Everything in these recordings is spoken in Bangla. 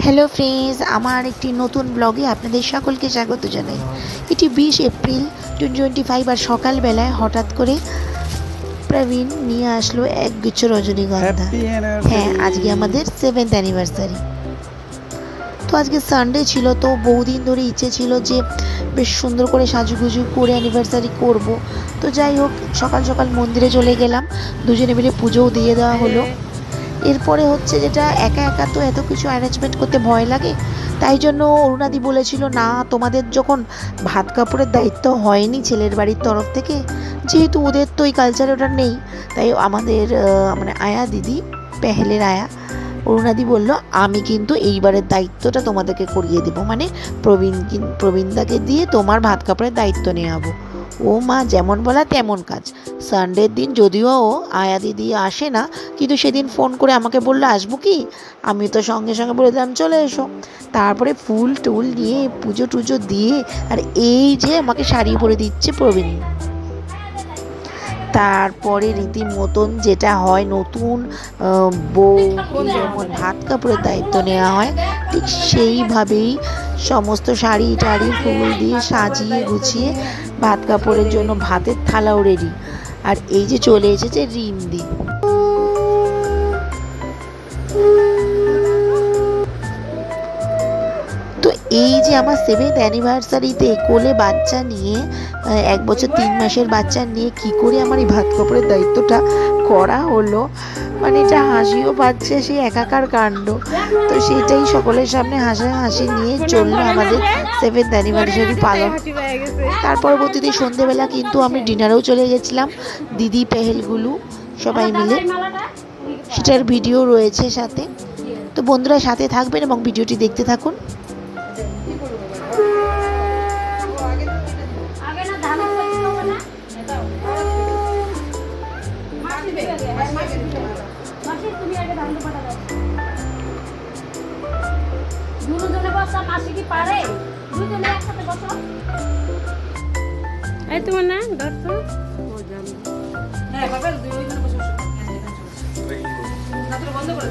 হ্যালো ফ্রেন্ডস, আমার একটি নতুন ব্লগে আপনাদের সকলকে স্বাগত জানাই। এটি 20 এপ্রিল 2025 আর সকালবেলায় হঠাৎ করে প্রবীণ নিয়ে আসলো এক গুচ্ছ রজনীগন্ধা। হ্যাঁ, আজকে আমাদের 7th অ্যানিভার্সারি। তো আজকে সানডে ছিল, তো বহুদিন ধরে ইচ্ছে ছিল যে বেশ সুন্দর করে সাজুগুজু করে অ্যানিভার্সারি করব। তো যাই হোক, সকাল সকাল মন্দিরে চলে গেলাম, দুজনে মিলে পুজোও দিয়ে দেওয়া হলো। এরপরে হচ্ছে যেটা, একা একা তো এত কিছু অ্যারেঞ্জমেন্ট করতে ভয় লাগে, তাই জন্য অরুণাদি বলেছিল না, তোমাদের যখন ভাত কাপড়ের দায়িত্ব হয়নি ছেলের বাড়ির তরফ থেকে, যেহেতু ওদের তো এই কালচারে ওটা নেই, তাই আমাদের মানে আয়া দিদি, পেহেলের আয়া, অরুণাদি বলল আমি কিন্তু এইবারের দায়িত্বটা তোমাদেরকে করিয়ে দেবো, মানে প্রবীণদাকে দিয়ে তোমার ভাত কাপড়ের দায়িত্ব নেওয়াবো। ও মা, যেমন বলা তেমন কাজ। সানডের দিন যদিও আয়া দিদি আসে না, কিন্তু সেদিন ফোন করে আমাকে বললো আসবো কি, আমি তো সঙ্গে সঙ্গে বলে দিলাম চলে এসো। তারপরে ফুল টুল নিয়ে পুজো টুজো দিয়ে, আর এই যে আমাকে শাড়ি পরে দিচ্ছে প্রবীণ। তারপরে রীতিমতন যেটা হয়, নতুন বউ যেমন ভাত কাপড়ের দায়িত্ব নেওয়া হয়, ঠিক সেইভাবেই সমস্ত শাড়ি টাড়ি ফুল দিয়ে সাজিয়ে গুছিয়ে ভাত কাপড়ের জন্য ভাতের থালাও রেডি। আর এই যে চলে এসেছে রিমদি। তো এই যে আমার 7th অ্যানিভার্সারিতে কোলে বাচ্চা নিয়ে, 1 বছর 3 মাসের বাচ্চা নিয়ে কি করে আমার এই ভাত কাপড়ের দায়িত্বটা করা হলো, মানে এটা হাসিও পাচ্ছে, সেই একাকার কাণ্ড। তো সেটাই সকলের সামনে হাসি নিয়ে চললো আমাদের 7th অ্যানিভার্সারি পালন। তার পরবর্তীতে সন্ধেবেলা কিন্তু আমি ডিনারেও চলে গেছিলাম, দিদি পেহেলগুলো সবাই মিলে, সেটার ভিডিও রয়েছে সাথে। তো বন্ধুরা সাথে থাকবেন এবং ভিডিওটি দেখতে থাকুন। তোমার না ধর তো, বন্ধ করে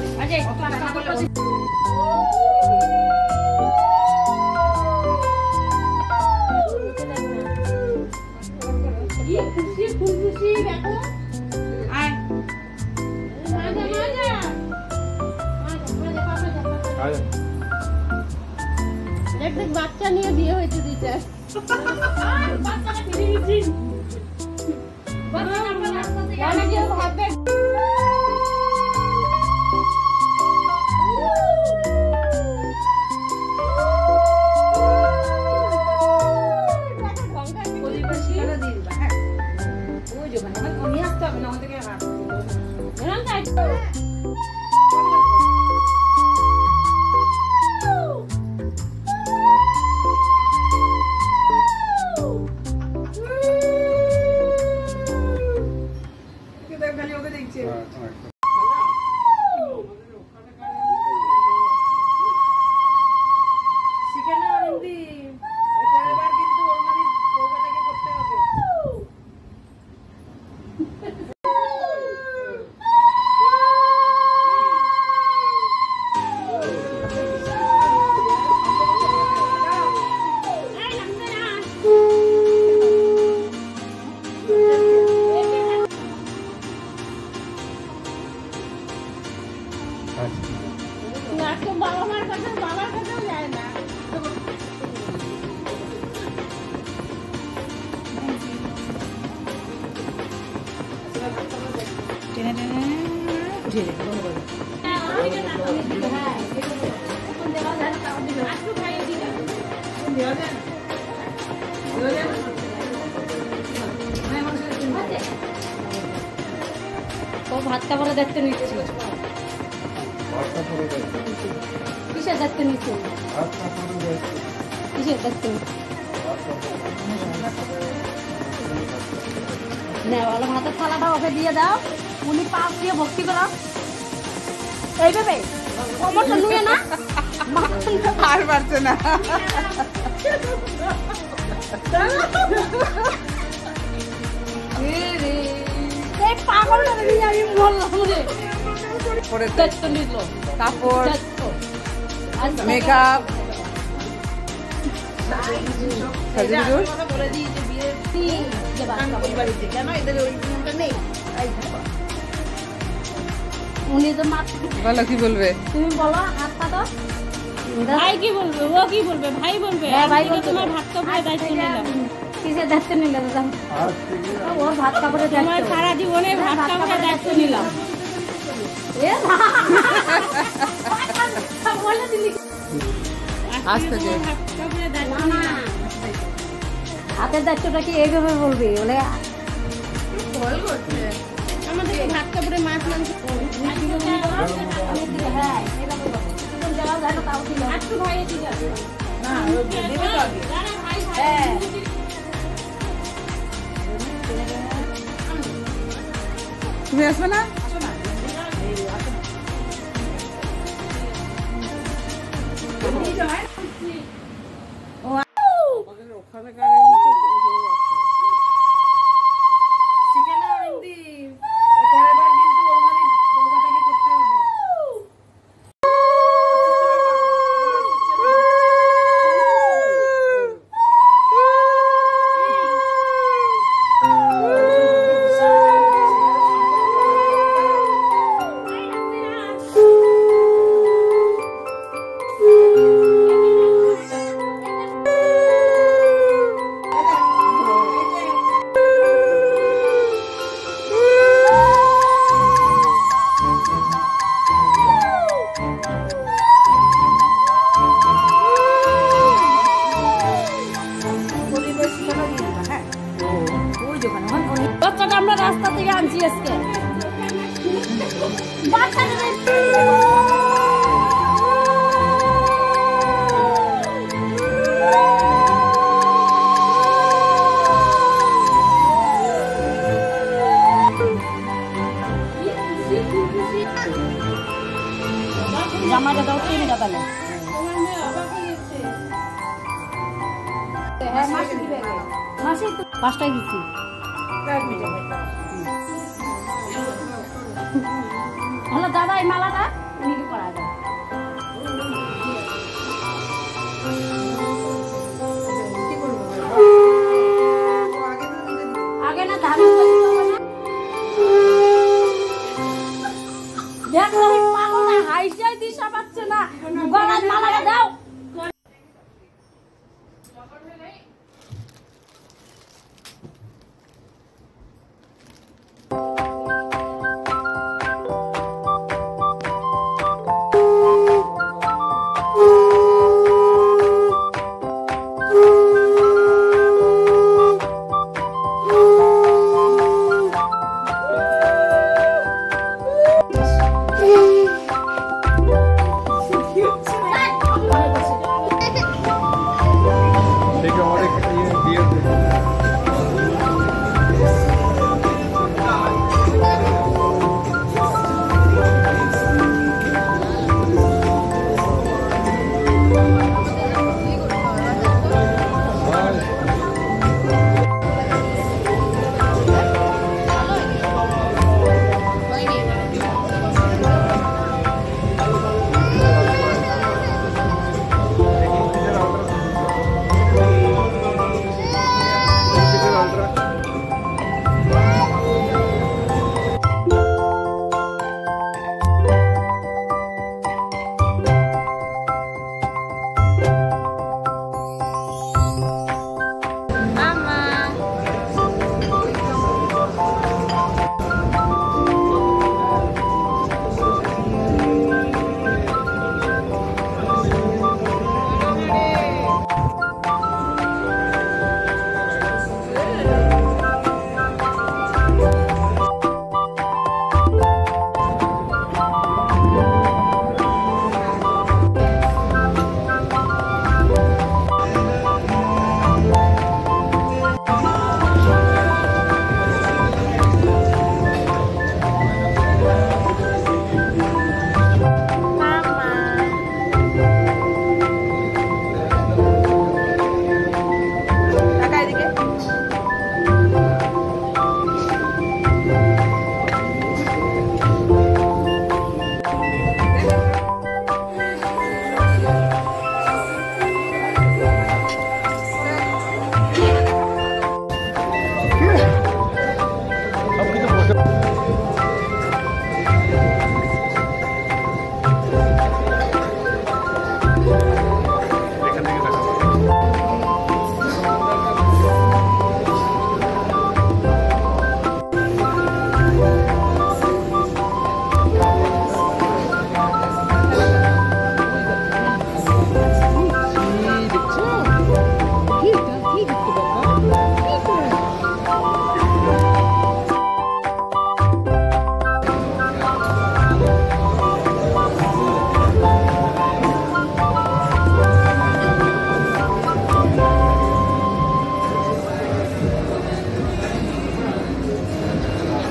বাচ্চা নিয়ে বিয়ে হয়েছে দিতে। ভাত কাপড়ের দায়িত্ব নিচ্ছি। কিসের দায়িত্ব নিচ্ছি? কিসের দায়িত্ব? ভালো ভাতের থালাটা ওকে দিয়ে দাও, উনি পাশ দিয়ে ভক্তি করো এইভাবে, কোমরটা নুয়ে না, আর পারছে না। পাগল আমি বললাম রে, দায়িত্ব নিল কাপড় মেকআপ উনি তো মাছ বলো কি বলবে? তুমি বলো হাত পাতো। ভাই কি বলবে? ও কি বলবে? ভাই বলবে। হ্যাঁ, ভাই বলবে। তোমার ভাত কাপড়ের দায়িত্ব নিলাম। কিসের দায়িত্ব নিলে ওর ভাত কাপড়ের তোমার দায়িত্ব সারা জীবনে ভাত কাপড়ের দায়িত্ব নিলাম। এ না। বলে দিলি আজ থেকে ভাত কাপড়ের দায়িত্ব না, না। হাতের দায়িত্বটা কি এইভাবে বলবি বলে আমাদের ভাত কাপড়ে মাছ মাংস হ্যাঁ এইভাবে বলো। তুমি যাও জানো তাও দিল একটু ভয়ে ঠিক আছে। না দেবে তো আগে। যারা ভাই হ্যাঁ তুমি আসবে না? বাচ্চাটা আমরা রাস্তা থেকে আনছি আজকে জামাটা দাও তুমি দাবালে হ্যাঁ মাসি দিবে মাসি তো 5টায় দিচ্ছি হ্যালো দাদা এই মালাটা উনিকে পরা দাও আগে না ধান দেখো মালা হাইসাই দিশা পাচ্ছে না গলার মালাটা দাও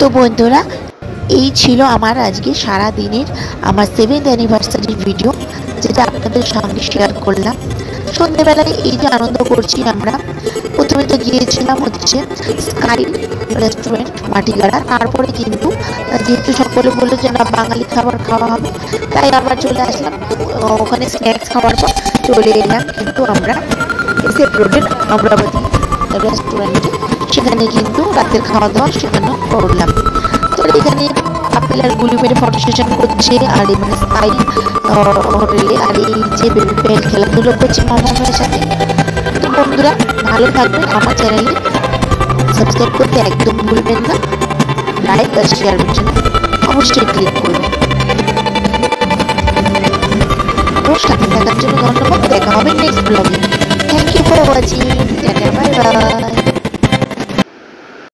তো বন্ধুরা, এই ছিল আমার আজকে সারা দিনের আমার 7th অ্যানিভার্সারির ভিডিও, যেটা আপনাদের সঙ্গে শেয়ার করলাম। সন্ধ্যেবেলায় এই যে আনন্দ করছি আমরা, প্রথমে তো গিয়েছিলাম হচ্ছে স্কাই রেস্টুরেন্ট মাটিগাড়া, তারপরে কিন্তু যেহেতু সকলে বললো যে না বাঙালি খাবার খাওয়া হবে, তাই আবার চলে আসলাম ওখানে স্ন্যাক্স খাওয়ার পর চলে এলাম কিন্তু আমরা এসএফ রোডের অমরাবতী রেস্টুরেন্টে, সেখানে কিন্তু রাতের খাওয়া দাওয়া সেখানে করলাম। তো এখানে আপেল আর গুলি মেরে ফটো সেশন করছে, আর মানে স্কাই হোটেলে, আর এই যে বেবি পেল খেলাধুলো করছে মামামের সাথে। তো বন্ধুরা ভালো থাকবেন, আমার চ্যানেলে সাবস্ক্রাইব করতে একদম ভুলবেন না, লাইক আর শেয়ার বাটনে অবশ্যই ক্লিক করবেন। সাথে থাকার জন্য ধন্যবাদ, দেখা হবে নেক্সট ব্লগে। Thank you for watching, tata bye by.